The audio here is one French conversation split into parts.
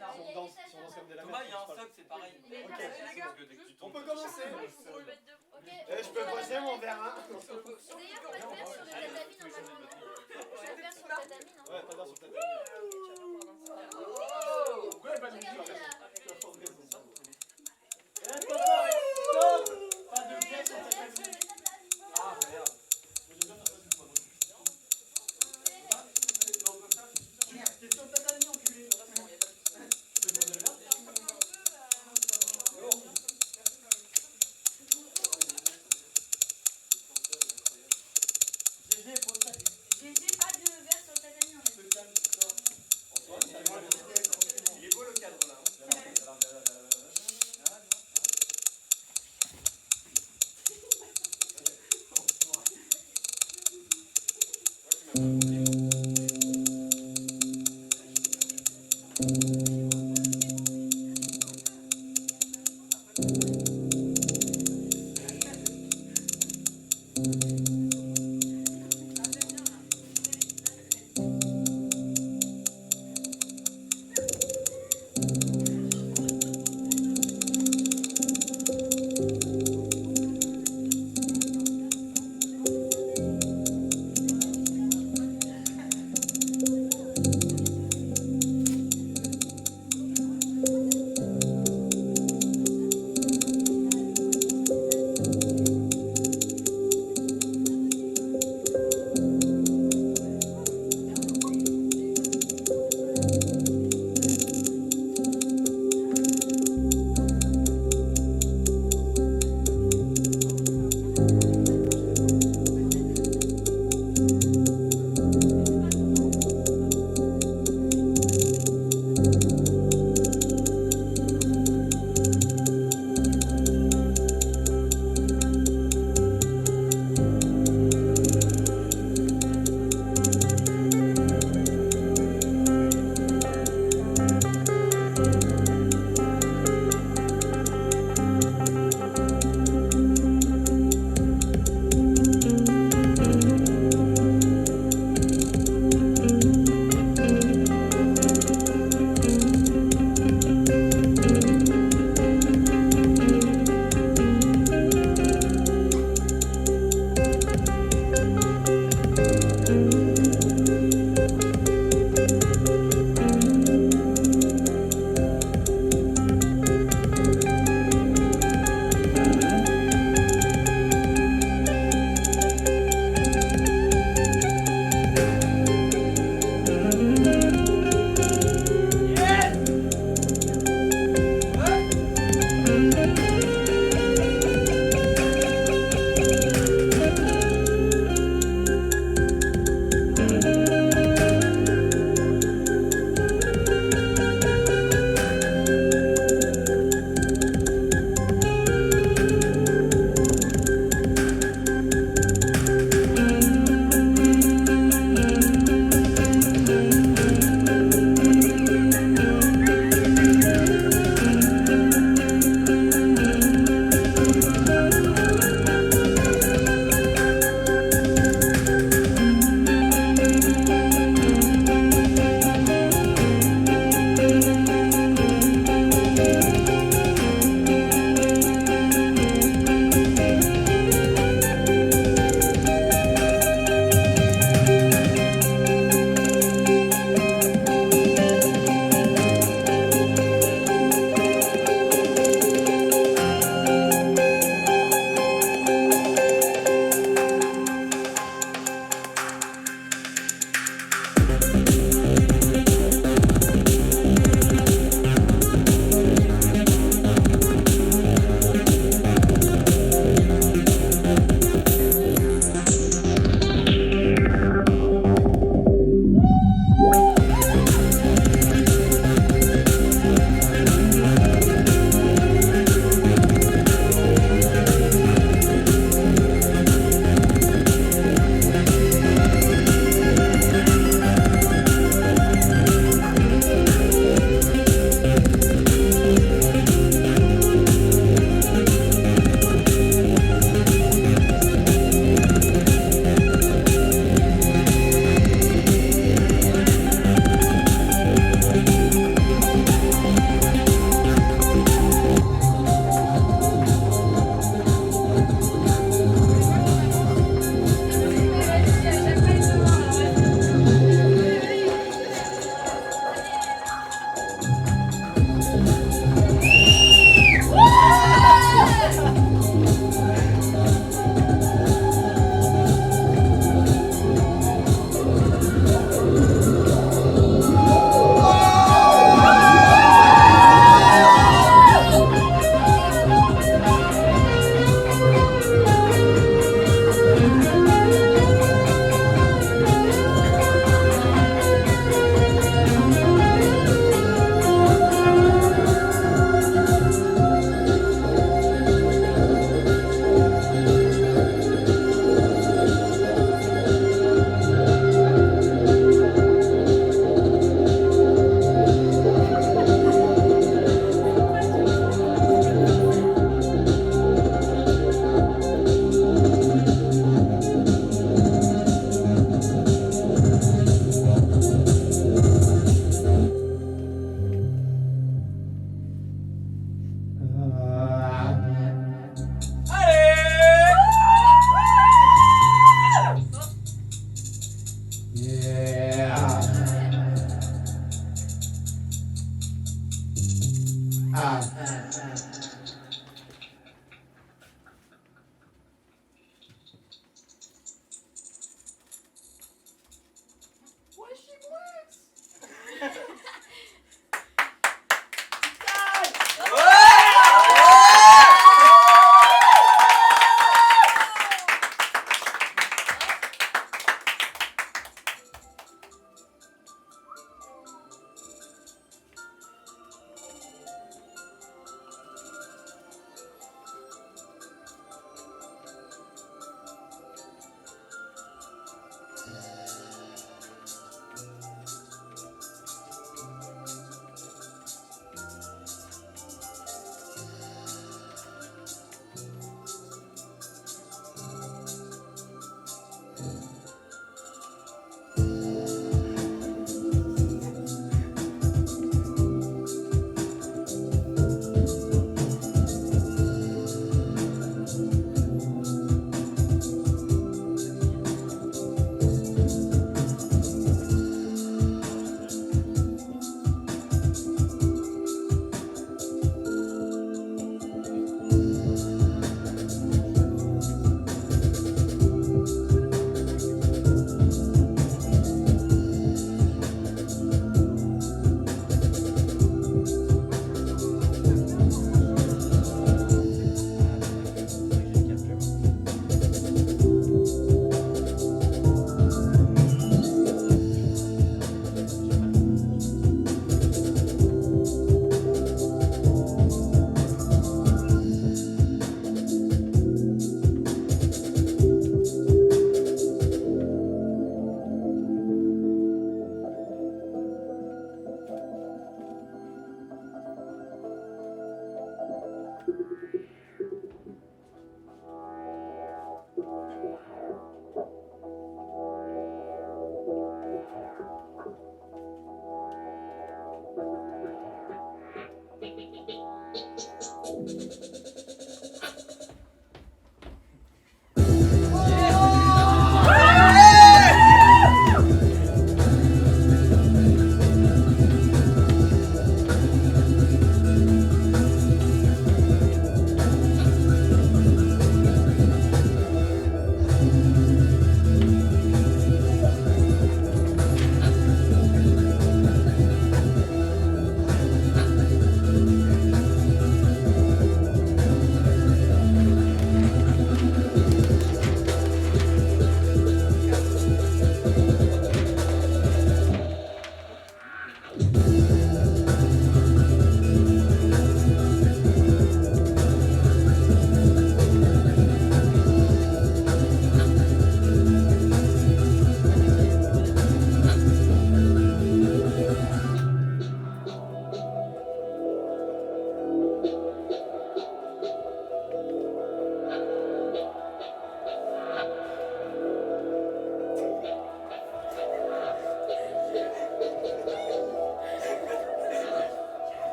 on danse comme des Thomas, il y a un socle, c'est pareil. On peut commencer. Je peux poser mon verre, hein. D'ailleurs, on va le faire sur le tatami normalement, non? On va le faire sur le tatami, non? Ouais, pas sur le tatami. Regardez là. Stop. Pas de pièce sur le tatami. Ah merde. T'es sur le tatami, enculé. GG, pas de verre sur le tatami, on est.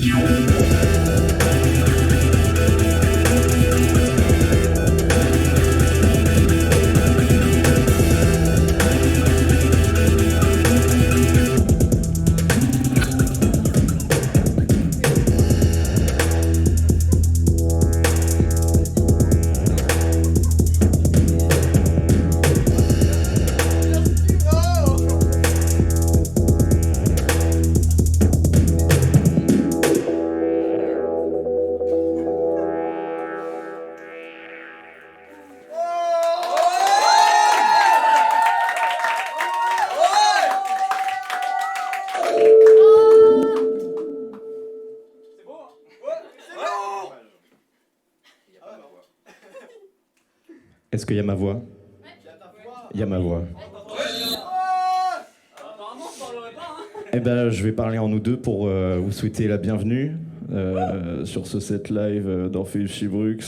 C'est beau, hein? Est-ce qu'il y a ma voix? Il y a ma voix. Apparemment, on parlerait pas, hein? Eh ben, je vais parler en nous deux pour vous souhaiter la bienvenue sur ce set live d'Orpheus Chibrux.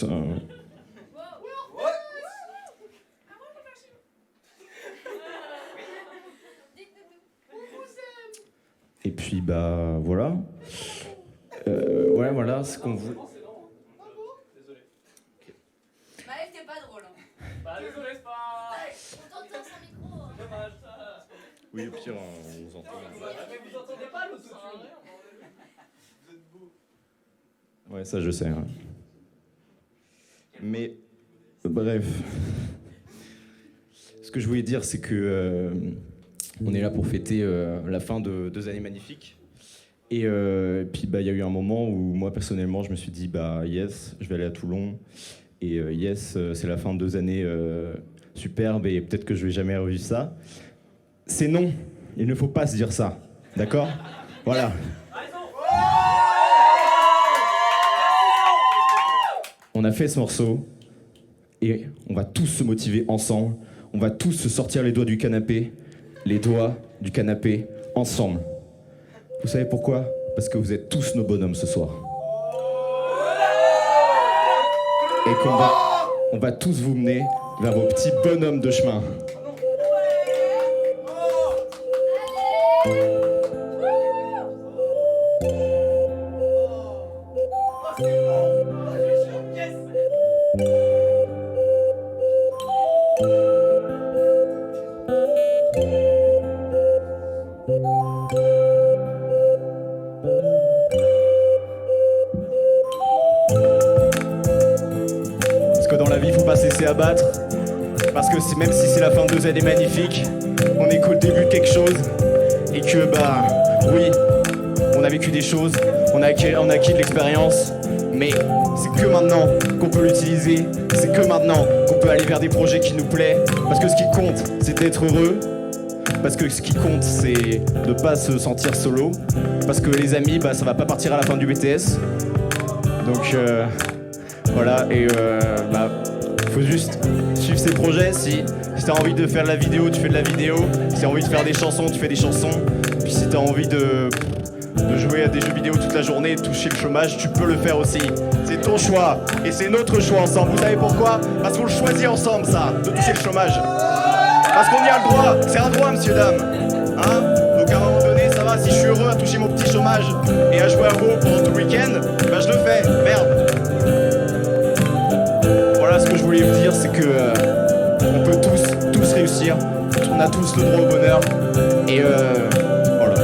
Et puis, bah, voilà. Ouais, voilà ce qu'on veut. C'est lent, hein. Désolé. Maël, t'es pas drôle. Hein. Bah, désolé, c'est pas... On t'entend sans micro. Hein. Dommage, ça... Oui, au pire, on vous entend. Mais vous entendez pas l'autotune? Ouais, ça, je sais. Hein. Mais, bref. Ce que je voulais dire, c'est que on est là pour fêter la fin de 2 années magnifiques. Et puis, bah, il y a eu un moment où moi, personnellement, je me suis dit, bah, yes, je vais aller à Toulon. Et yes, c'est la fin de 2 années superbes et peut-être que je vais jamais revivre ça. C'est non. Il ne faut pas se dire ça. D'accord? Voilà. On a fait ce morceau et on va tous se motiver ensemble. On va tous se sortir les doigts du canapé ensemble. Vous savez pourquoi? Parce que vous êtes tous nos bonhommes ce soir. Et on va tous vous mener vers vos petits bonhommes de chemin. Parce que dans la vie, il faut pas se laisser abattre. Parce que même si c'est la fin de 2 années magnifiques, on est qu'au début de quelque chose. Et que, bah, oui, on a vécu des choses, on a acquis de l'expérience. Mais c'est que maintenant qu'on peut l'utiliser. C'est que maintenant qu'on peut aller vers des projets qui nous plaisent. Parce que ce qui compte, c'est d'être heureux. Parce que ce qui compte, c'est de pas se sentir solo. Parce que les amis, bah, ça va pas partir à la fin du BTS. Donc voilà, et bah, faut juste suivre ses projets. Si t'as envie de faire de la vidéo, tu fais de la vidéo. Si t'as envie de faire des chansons, tu fais des chansons. Puis si t'as envie de jouer à des jeux vidéo toute la journée, toucher le chômage, tu peux le faire aussi. C'est ton choix, et c'est notre choix ensemble. Vous savez pourquoi? Parce qu'on le choisit ensemble, ça, de toucher le chômage. Parce qu'on y a le droit, c'est un droit, monsieur, dame. Hein? Donc à un moment donné, ça va, si je suis heureux à toucher mon petit chômage et à jouer à WoW pendant tout le week-end, bah je le fais, merde. Voilà, ce que je voulais vous dire, c'est que on peut tous réussir, on a tous le droit au bonheur, et voilà.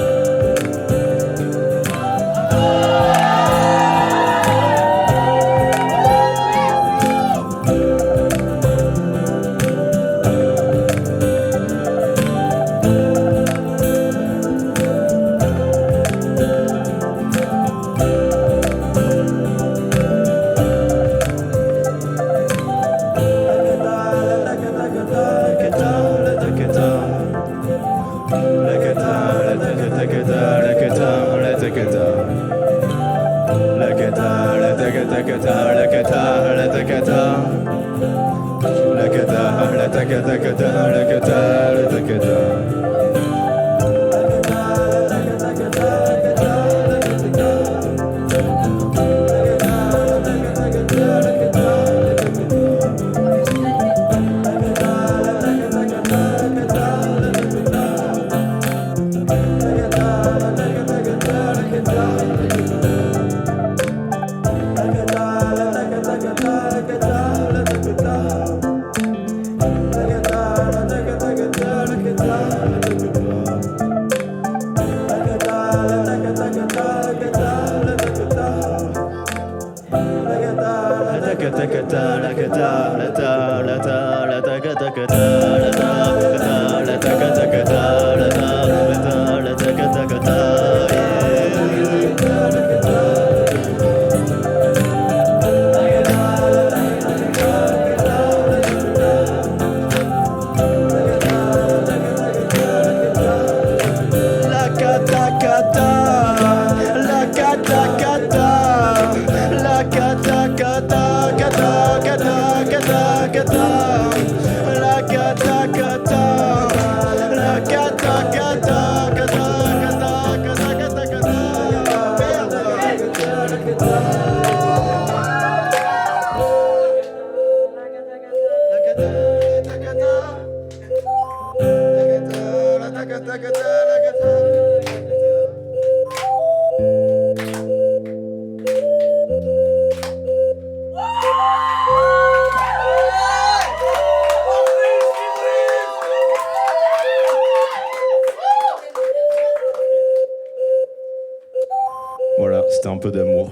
Voilà, c'était un peu d'amour.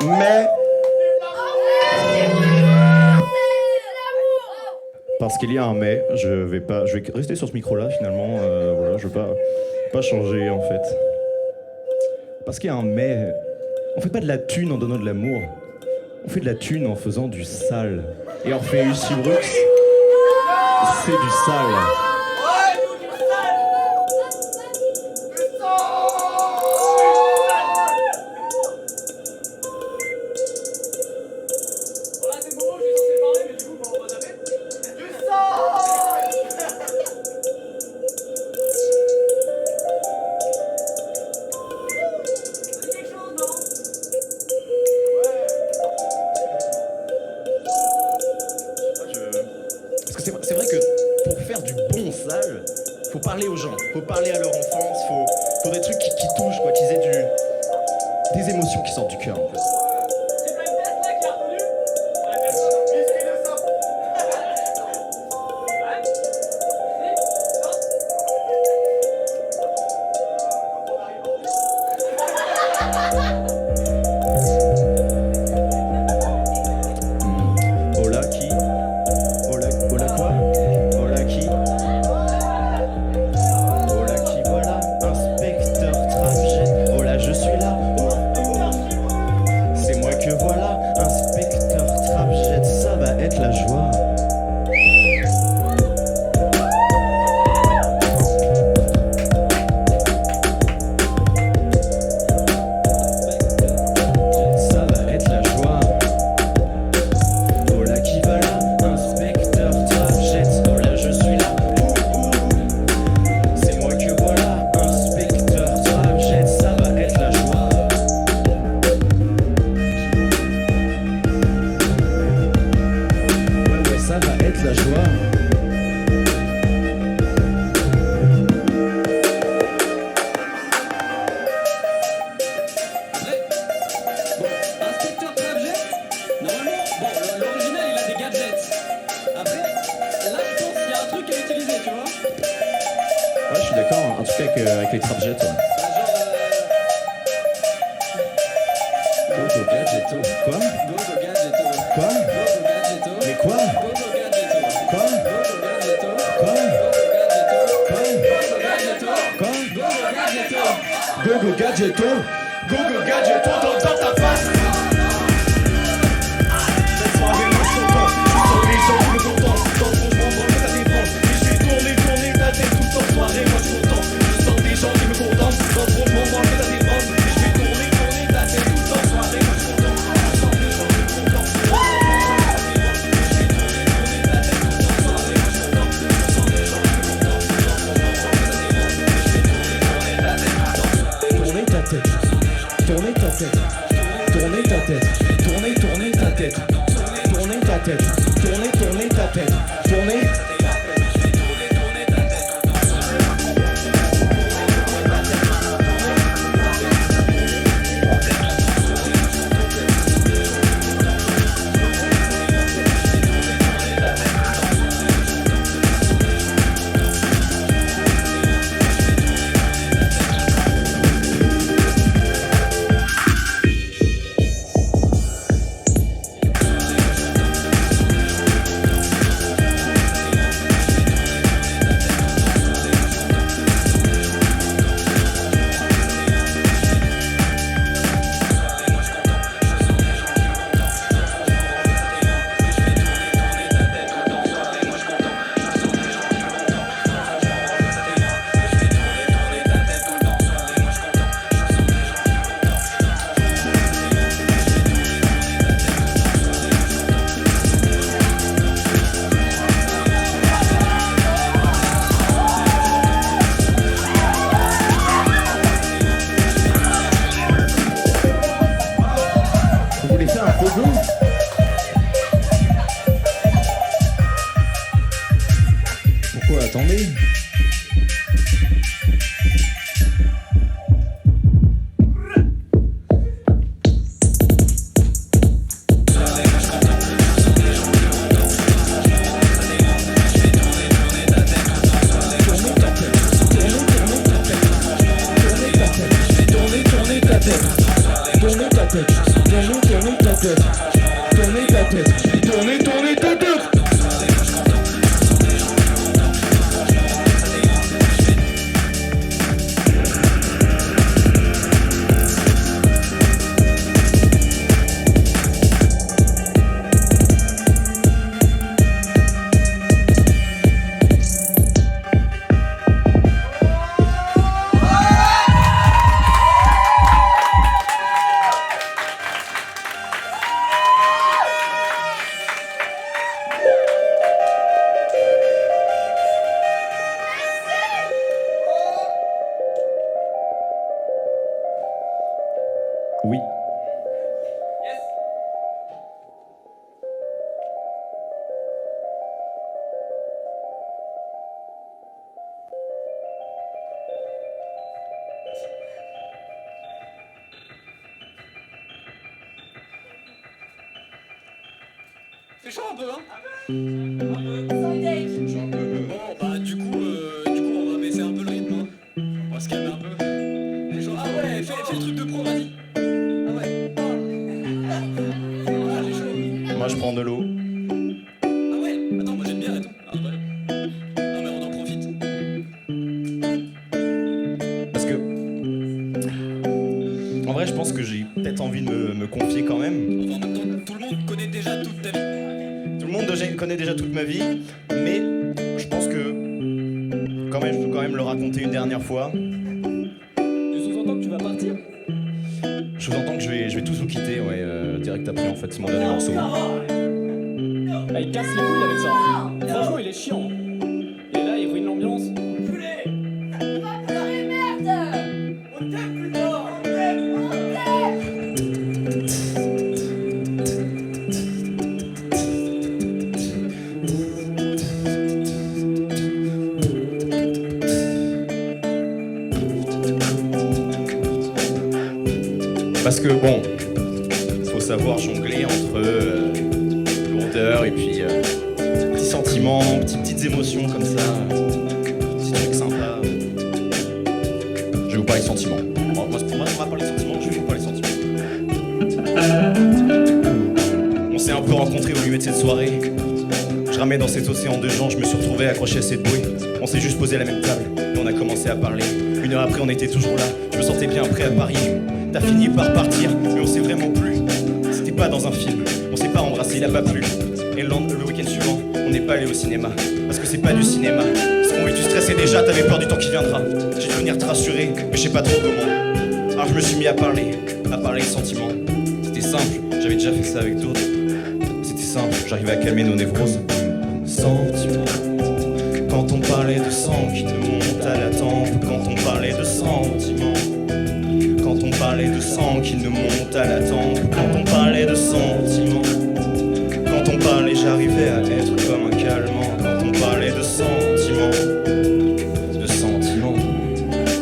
Mais... Parce qu'il y a un mais, je vais rester sur ce micro-là finalement, voilà, je vais pas changer en fait. Parce qu'il y a un mais, on fait pas de la thune en donnant de l'amour, on fait de la thune en faisant du sale. Et Orpheus Brux, c'est du sale. C'est vrai que pour faire du bon sale, faut parler aux gens, faut parler à leur enfance, faut des trucs qui touchent, quoi, qu'ils aient des émotions qui sortent du cœur en fait. C'est pas une tête là qui a reconnu? Biscuit de sang. Ouais. Non. Hola qui? Hola quoi? Hola qui? Hola qui voilà? Inspecteur Trapjet. Hola je suis là. C'est moi que voilà. Inspecteur Trapjet. Ça va être la joie. Ça va être la joie. Hola qui va là, inspecteur Trapjet. Hola je suis là. C'est moi que voilà, inspecteur Trapjet. Ça va être la joie. Ouais, ça va être la joie. Inspecteur Trapjet, normalement, bon, l'original il a des gadgets. Après, là je pense qu'il y a un truc à utiliser, tu vois. Ouais, je suis d'accord, en tout cas avec les Trapjets. Ouais. Genre, Go gadgeto. Quoi? Gogo Gadgeto. Quoi? Gogo Gadgeto. Mais quoi? Gogo Gadgeto. Quoi? Gogo Gadgeto. Quoi? Gogo Gadgeto. Quoi? Gogo Gadgeto. Go gadgeto, dans ta face. Cette soirée moi je t'entends, tu sens les gens qui me contentent. Dans ton moment, dans ta défense. Et je suis tourné, ta tête toute en soirée, moi je t'entends. Je sens des gens qui me contentent. Dans ton moment, dans ta défense. Et je suis tourné, ta tête toute en soirée, moi je t'entends. Je sens des gens qui me contentent. Tournez ta tête, tournez ta tête, tournez ta tête, tournez ta tête, tournez ta tête, tournez ta tête, tournez. Oui. Yes. C'est chaud un peu, hein? Someday. Bon, bah, du coup, on va baisser un peu le rythme, hein. On va se calmer un peu. Les gens, ah ouais, fais le truc de pro, vas-y. Ah ouais. Ah, j'ai chaud. Moi, je prends de l'eau. Ah ouais, attends, moi j'aime bien et tout. Ah bah. Non, mais on en profite. Parce que. En vrai, je pense que j'ai peut-être envie de me confier quand même. Enfin, en même temps, tout le monde connaît déjà toute ta vie. Tout le monde connaît déjà toute ma vie, mais je pense que. Quand même, je peux quand même le raconter une dernière fois. Tu sous-entends que tu vas partir? Je vous entends que je vais tous vous quitter, ouais, direct après, en fait, c'est mon dernier morceau. Ah, il casse les couilles avec ça. Franchement, il est chiant. Et là, il ruine l'ambiance. Va pleurer, merde. On t'aime, putain. On t'aime. Parce que bon, faut savoir jongler entre lourdeur et puis petits sentiments, petites émotions comme ça, petits trucs sympas. Je vais vous parler de sentiments. Moi, on va parler de sentiments, je vais vous parler de sentiments. On s'est un peu rencontrés au milieu de cette soirée. Je ramais dans cet océan de gens, je me suis retrouvé accroché à cette bouée. On s'est juste posé à la même table et on a commencé à parler. Une heure après, on était toujours là, je me sentais bien prêt à parier. T'as fini par partir, mais on s'est vraiment plu. C'était pas dans un film, on s'est pas embrassé, il a pas plu. Et le week-end suivant, on n'est pas allé au cinéma. Parce que c'est pas du cinéma. Parce qu'on tu stressais déjà, t'avais peur du temps qui viendra. J'ai dû venir te rassurer, mais je sais pas trop comment. Alors je me suis mis à parler de sentiments. C'était simple, j'avais déjà fait ça avec d'autres. C'était simple, j'arrivais à calmer nos névroses. Sentiments. Quand on parlait de sang qui nous monte à la tempe. Quand on parlait de sentiments. Quand on parlait de sang qui nous monte à la tempe. Quand on parlait de sentiments. Quand on parlait, j'arrivais à être comme un calmant. Quand on parlait de sentiments. De sentiments.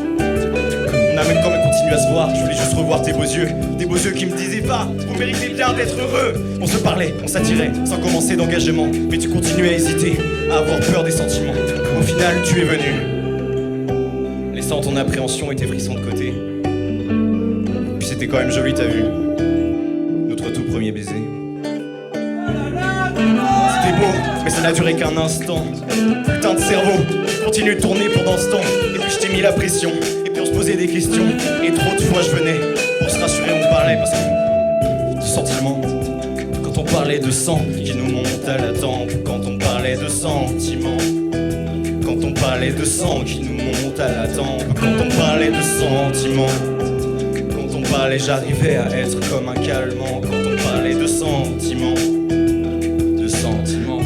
On a même quand même continué à se voir. Je voulais juste revoir tes beaux yeux. Des beaux yeux qui me disaient pas, vous méritez bien d'être heureux. On se parlait, on s'attirait, sans commencer d'engagement. Mais tu continuais à hésiter, à avoir peur des sentiments. Au final, tu es venu, laissant ton appréhension et tes frissons de côté. Puis c'était quand même joli, t'as vu, notre tout premier baiser. C'était beau, mais ça n'a duré qu'un instant. Putain de cerveau, continue de tourner pendant ce temps. Et puis je t'ai mis la pression, et puis on se posait des questions. Et trop de fois je venais, pour se rassurer on parlait. Parce que, de sentiments, quand on parlait de sang qui nous monte à la tempe. Quand on parlait de sentiments. Quand on parlait de sang qui nous monte à la tempe. Quand on parlait de sentiments. Quand on parlait, j'arrivais à être comme un calmant. Quand on parlait de sentiments. De sentiments.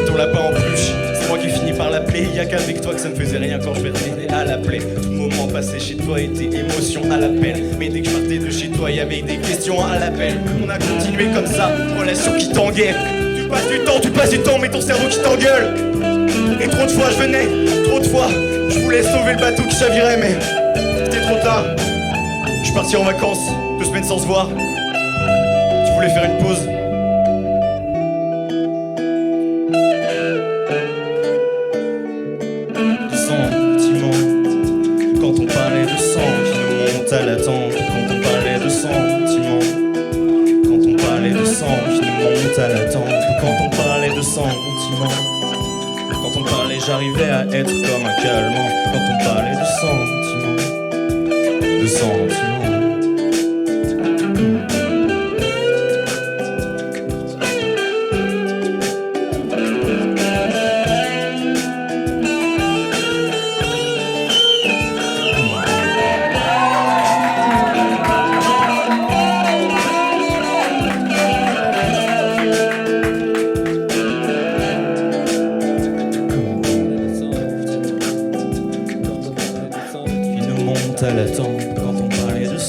Ton lapin en peluche, c'est moi qui finis par l'appeler. Y'a qu'avec toi que ça me faisait rien quand je vais à la plaie. Tout moment passé chez toi était émotion à l'appel. Mais dès que je partais de chez toi, y'avait des questions à l'appel. On a continué comme ça, relation qui t'engueule. Tu passes du temps, mais ton cerveau qui t'engueule. Et trop de fois je venais, trop de fois je voulais sauver le bateau qui chavirait, mais c'était trop tard. Je suis parti en vacances, 2 semaines sans se voir. Tu voulais faire une pause. De sentiments. Quand on parlait de sang qui nous monte à la tempe. Quand on parlait de sentiments. Quand on parlait de sang qui nous monte à la tempe. Quand on parlait de sentiments. Quand on parlait, j'arrivais à être comme un calmant. Quand on parlait de sentiments. De sentiments. À la tempe, quand on parlait de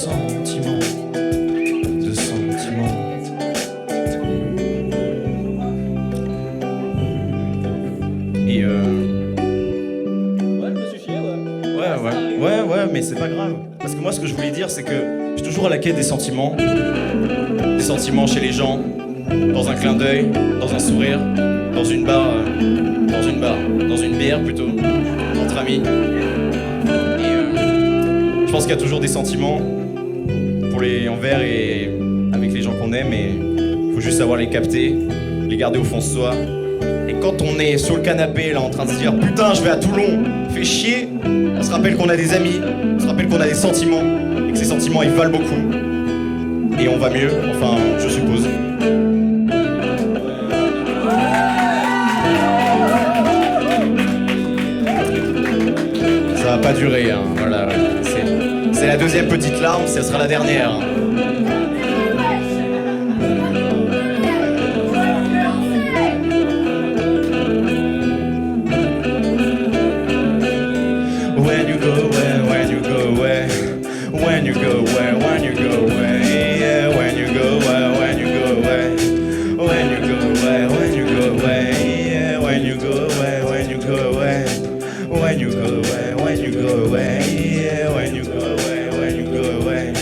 ouais, mais c'est pas grave. Parce que moi, ce que je voulais dire, c'est que je suis toujours à la quête des sentiments. Des sentiments chez les gens, dans un clin d'œil, dans un sourire, dans une bière plutôt, entre amis. Et je pense qu'il y a toujours des sentiments envers et avec les gens qu'on aime, et faut juste savoir les capter, les garder au fond de soi. Et quand on est sur le canapé là en train de se dire putain je vais à Toulon, fait chier, on se rappelle qu'on a des amis, on se rappelle qu'on a des sentiments, et que ces sentiments ils valent beaucoup. Et on va mieux, enfin je suppose. Ça va pas durer, hein, voilà. C'est la deuxième petite larme, ça sera la dernière. When you go where, when you go where, when you go where, when you go where, yeah, when you go where, when you go where, when you go where, when you go where, yeah, when you go where, when you go where, when you go where, when you go where, yeah, when you go where, when you go where,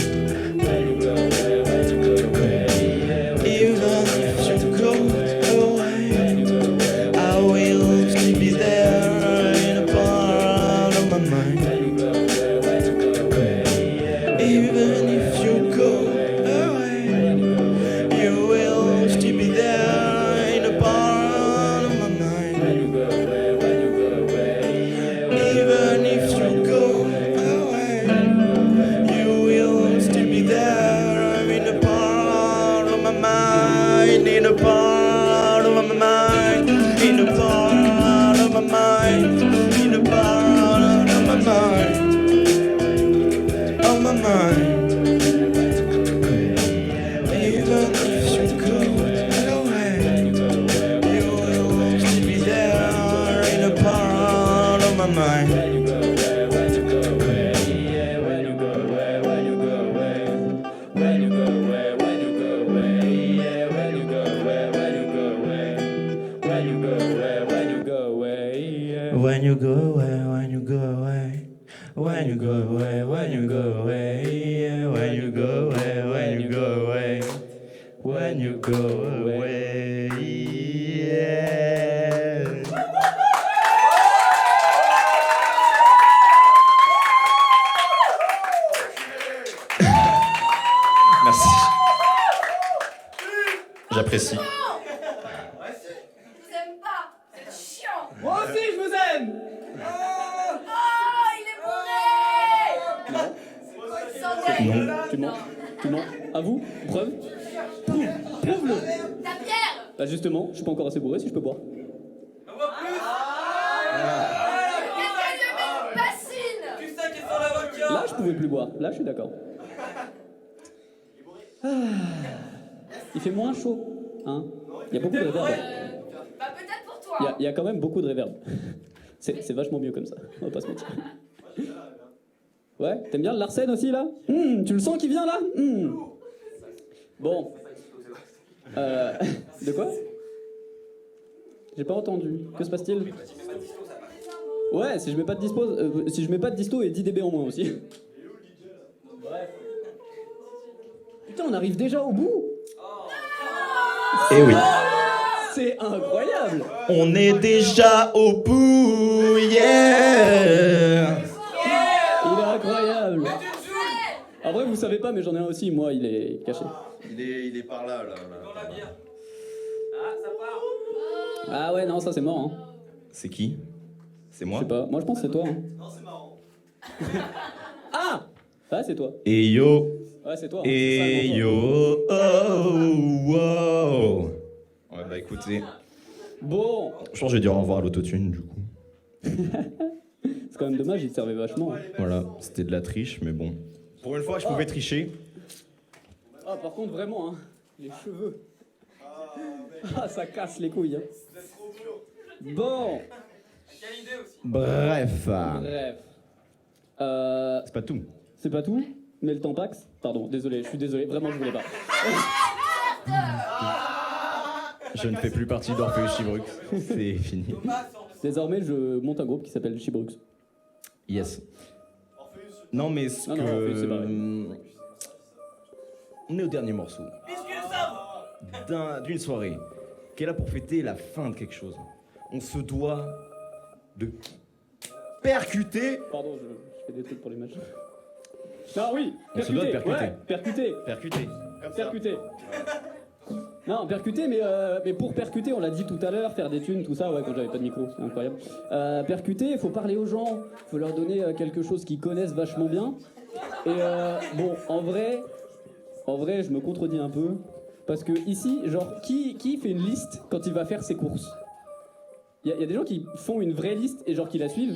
when you go where, when you go where, even if you go away, I will still be there in a part of my mind. Even if you go away, you will still be there in a part of my mind. Even if you go away, you will still be there in a part of my mind. In a part of my mind. In a part of my mind. In a part of my mind. On my mind. Even if you go away, you will still be there in a part of my mind. When you go away, when you go away, when you go away, when you go away, yeah, when you go away, when you go away, when you go away, yeah. Merci. J'apprécie. Je vous aime pas, c'est chiant. Moi aussi, je vous aime. Oh, il est bourré. Sans Tu mens. Tu mens. À vous. Preuve. Prouve-le. Ta bière. Bah justement, je suis pas encore assez bourré si je peux boire. Quelqu'un lui met une bassine. Tu sais qu'ils sont l'avocat. Là, je pouvais plus boire. Là, je suis d'accord. Ah. Il fait moins chaud, hein. Il y a beaucoup de réverb. Bah peut-être pour toi. Il y a quand même beaucoup de réverb. C'est vachement mieux comme ça, on va pas se mentir. Ouais, t'aimes bien le Larsen aussi là? Tu le sens qui vient là? Bon. De quoi? J'ai pas entendu. Que se passe-t-il? Ouais, si je mets pas de dispo, si je mets pas de disto et 10 dB en moins aussi. Putain, on arrive déjà au bout. Eh oui. C'est incroyable. On est déjà au bout, yeah. Il est incroyable. En vrai, vous savez pas, mais j'en ai un aussi. Moi, il est caché. Il est par là. Dans la bière. Ah, ça part. Ah ouais, non, ça c'est mort. Hein. C'est qui? C'est moi? Je sais pas. Moi, je pense que c'est toi. Hein. Non, c'est marrant. Ah. Ah, c'est toi. Et yo. Ouais, c'est toi. Hein. Et C'est ça, yo. Oh, wow. Ouais, bah écoutez. Bon. Je pense que je vais dire au revoir à l'autotune du coup. C'est quand même dommage, il te servait vachement. Voilà, c'était de la triche, mais bon. Pour une fois, je pouvais tricher. Ah, par contre, vraiment, hein. Les cheveux. Ah, ça casse les couilles. Hein. Bon. Quelle idée aussi. Bref. Bref. C'est pas tout. C'est pas tout, mais le temps passe. Pardon, désolé, je suis désolé, vraiment je voulais pas. Je ne fais plus partie d'Orpheus Chibrux. C'est fini. Désormais, je monte un groupe qui s'appelle Chibrux. Yes. Orpheus, Non, mais ce Non, que... non, c'est pareil. On est au dernier morceau Puisque le savent. d'une soirée qui est là pour fêter la fin de quelque chose. On se doit de percuter. Pardon, je fais des trucs pour les matchs. Non, oui, On se doit de percuter. Ouais, percuter. Percuter. Percuter. Non, percuter, mais pour percuter, on l'a dit tout à l'heure, faire des thunes, tout ça, ouais, quand j'avais pas de micro, c'est incroyable. Percuter, il faut parler aux gens, faut leur donner quelque chose qu'ils connaissent vachement bien. Et bon, en vrai, je me contredis un peu, parce que ici, genre, qui fait une liste quand il va faire ses courses? Il y a des gens qui font une vraie liste et genre qui la suivent.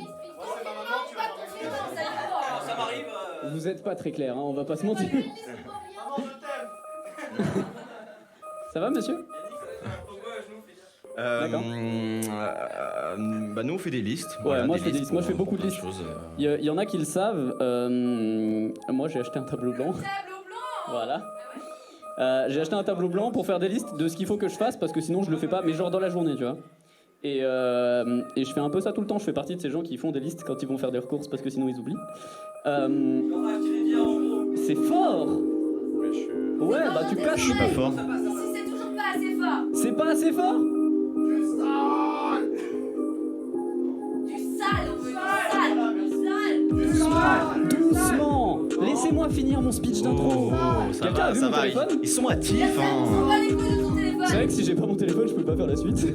Ça m'arrive. Vous êtes pas très clair, hein, on va pas se mentir. Maman, je t'aime. Ça va, monsieur? D'accord. Bah nous on fait des listes. Ouais, Voilà, moi je fais des listes. Moi je fais pour- beaucoup de pour listes. plein choses, Il y en a qui le savent. Moi j'ai acheté un tableau blanc. Tableau blanc. Voilà. J'ai acheté un tableau blanc pour faire des listes de ce qu'il faut que je fasse parce que sinon je le fais pas, mais genre dans la journée, tu vois. Et je fais un peu ça tout le temps. Je fais partie de ces gens qui font des listes quand ils vont faire leurs courses parce que sinon ils oublient. C'est fort. Ouais, bah tu casses. Je suis pas fort. Si c'est toujours pas assez fort. C'est pas assez fort. Du sale, on veut du sale. Doucement. Laissez-moi finir mon speech d'intro. Ça Quelqu'un a va, vu ça mon va. téléphone Ils sont On actifs. Hein. va les couilles de ton téléphone. C'est vrai que si j'ai pas mon téléphone, je peux pas faire la suite.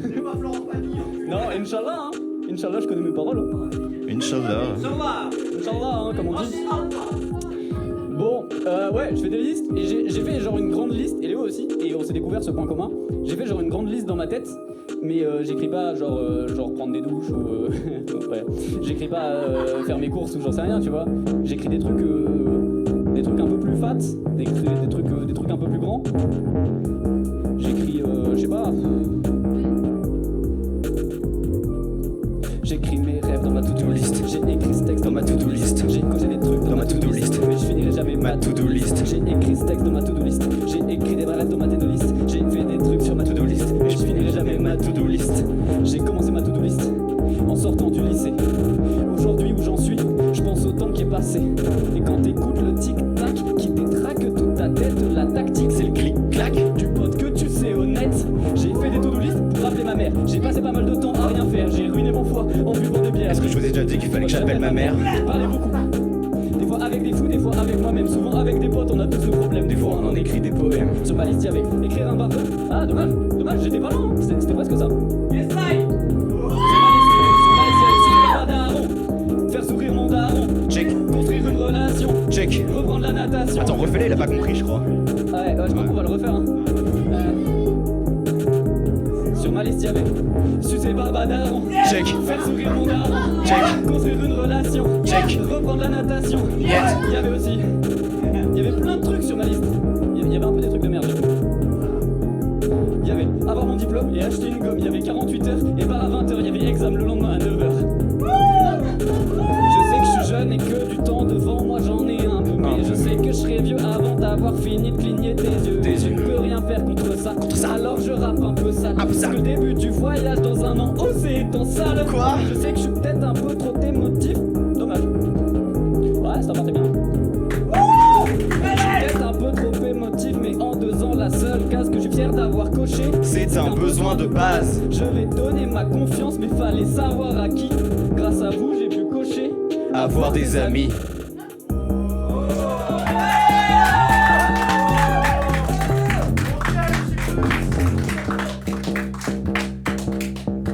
Non, Inch'Allah, hein. Inch'Allah, je connais mes paroles. Hein. Inch'Allah. Inch'Allah, hein, comme on dit. Bon, ouais, je fais des listes et j'ai fait genre une grande liste, et Léo aussi, et on s'est découvert ce point commun. J'ai fait genre une grande liste dans ma tête, mais j'écris pas genre prendre des douches ou ouais. J'écris pas faire mes courses ou j'en sais rien, tu vois. J'écris des trucs un peu plus fat, des trucs un peu plus grands. J'écris je sais pas. J'écris mes rêves dans ma to-do list. J'ai écrit ce texte dans ma to-do list. J'ai causé des trucs dans ma to-do list. Mais je finirai jamais ma to-do list. J'ai écrit ce texte dans ma to-do list. J'ai écrit des rêves dans ma to-do list. J'ai fait des trucs sur ma to-do list. Mais je finirai jamais ma to-do list. J'ai commencé ma to-do list en sortant du lycée. Aujourd'hui où j'en suis, je pense au temps qui est passé. Et quand t'écoutes le tic-tac qui détraque toute ta tête, la tactique c'est le clic-clac du pote que tu sais honnête. J'ai fait des to-do list pour rappeler ma mère. J'ai passé pas mal de temps à rien faire. J'ai ruiné mon foie en buvant des bières. Est-ce que je vous ai déjà dit qu'il fallait que j'appelle ma mère? Parler beaucoup. Des fois avec des fous, des fois avec moi-même. Souvent avec des potes, on a tous nos problèmes. Des fois on en écrit des poèmes. Sur ma liste, y'avait écrire un barbeux. Ah, dommage, j'étais pas loin. C'était presque ça. Yes, I. Faire sourire mon daron. Check. Construire une relation. Check. Reprendre la natation. Attends, refais-le, il a pas compris, je crois. Ouais, je crois qu'on va le refaire. Hein. Sur ma liste, y'avait sucer Barbadaron. Check. Faire sourire mon daron. Check. Construire une relation. Check. Reprendre la natation. Yes. Il y avait aussi. Il y avait plein de trucs sur ma liste. Il y avait un peu des trucs de merde. Il y avait avoir mon diplôme et acheter une gomme. Il y avait 48 heures et pas à 20 heures. Il y avait examen le lendemain à 9 heures. Je sais que je suis jeune et que du temps devant moi j'en ai un peu. Mais je sais que je serai vieux avant d'avoir fini de cligner tes yeux. Je ne peux rien faire contre ça. Alors je rappe un peu sale. Parce que le début du voyage dans un an, oh c'est étant sale. Quoi? Je sais que je suis peut-être un peu trop émotif. Dommage. Ouais, ça partait bien. Je suis peut-être un peu trop émotif, mais en 2 ans, la seule case que je suis fier d'avoir coché, C'est un besoin de base. je vais donner ma confiance, mais fallait savoir à qui. Grâce à vous, j'ai pu cocher. Avoir des amis.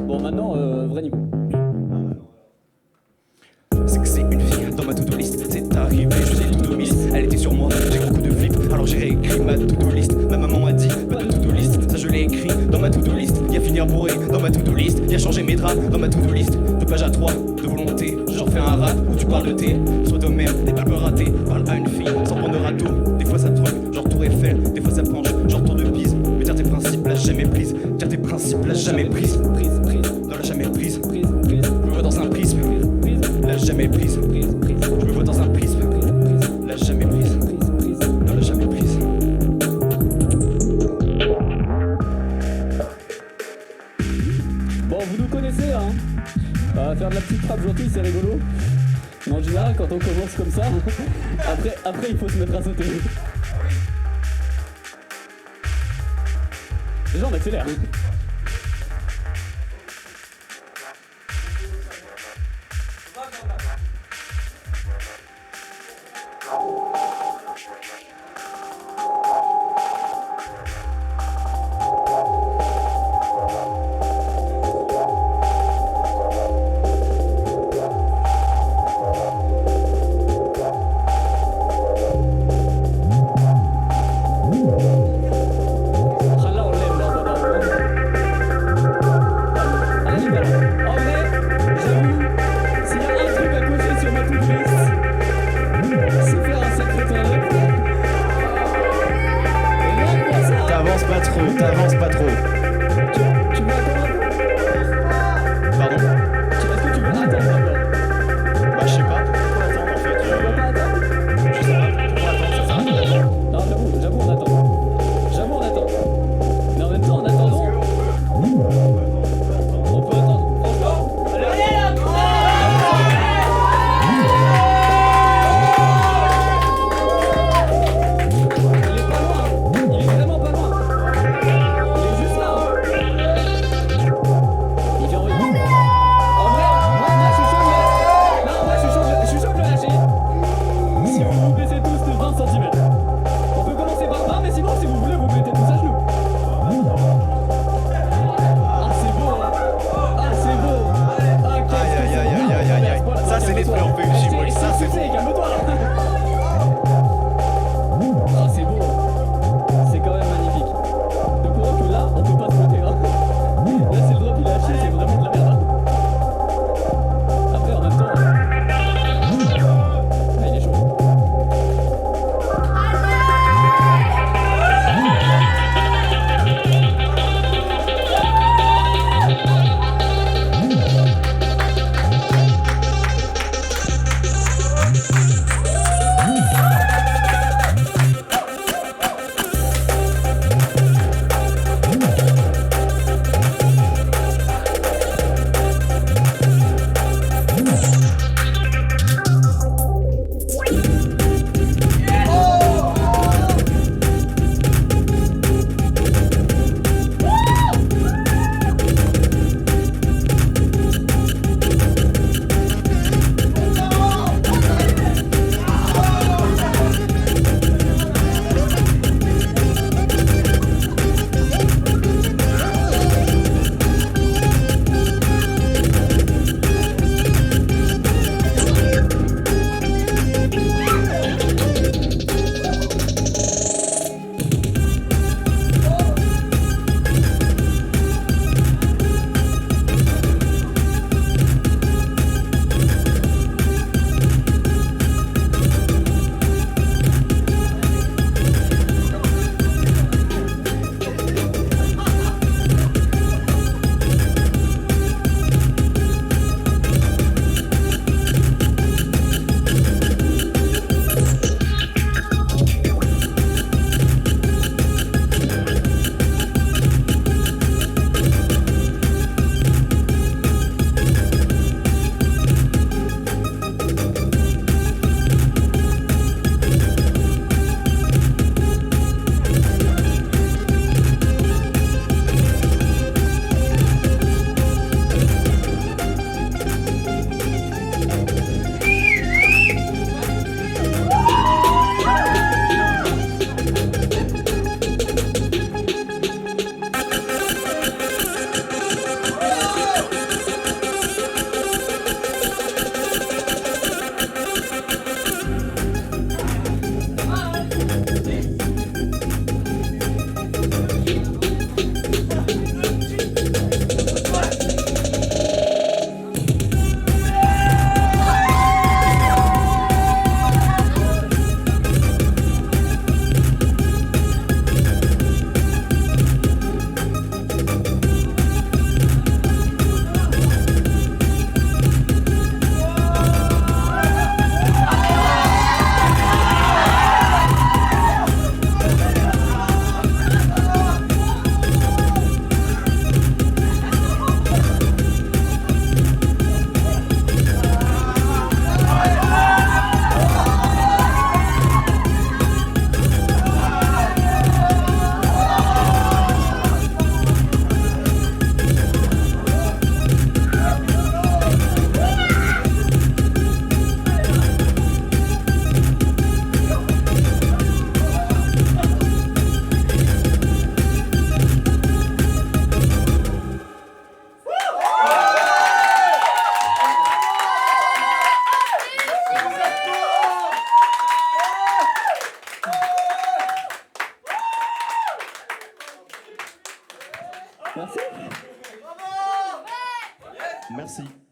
Bon, maintenant, vrai niveau. C'est que c'est une fille dans ma to-do list. C'est arrivé, je faisais to-do list. Elle était sur moi, j'ai beaucoup de flip. Alors j'ai réécrit ma to-do list. Ma maman m'a dit, pas de to-do list. Ça je l'ai écrit dans ma to-do list. Y'a finir bourré dans ma to-do list. Y'a changer mes draps dans ma to-do list. De page à 3, de volonté. Genre fais un rap où tu parles de tes. Sois toi-même, des balles ratés. Parle à une fille sans prendre de râteau. Des fois ça troque, genre tour Eiffel. Des fois ça penche, genre tour de Pise. Mais dire tes principes, lâche jamais prise. Dire tes principes, lâche jamais prise. Prise. Non, lâche jamais prise. Prise. Je me vois dans un prisme. Lâche jamais prise. Je me vois dans un prisme. Lâche jamais prise. Non, lâche jamais prise. Bon, vous nous connaissez, hein. Faire de la petite frappe gentille, c'est rigolo. Mais en général, quand on commence comme ça. Après, il faut se mettre à sauter. Déjà, on accélère. Merci. Bravo! Merci.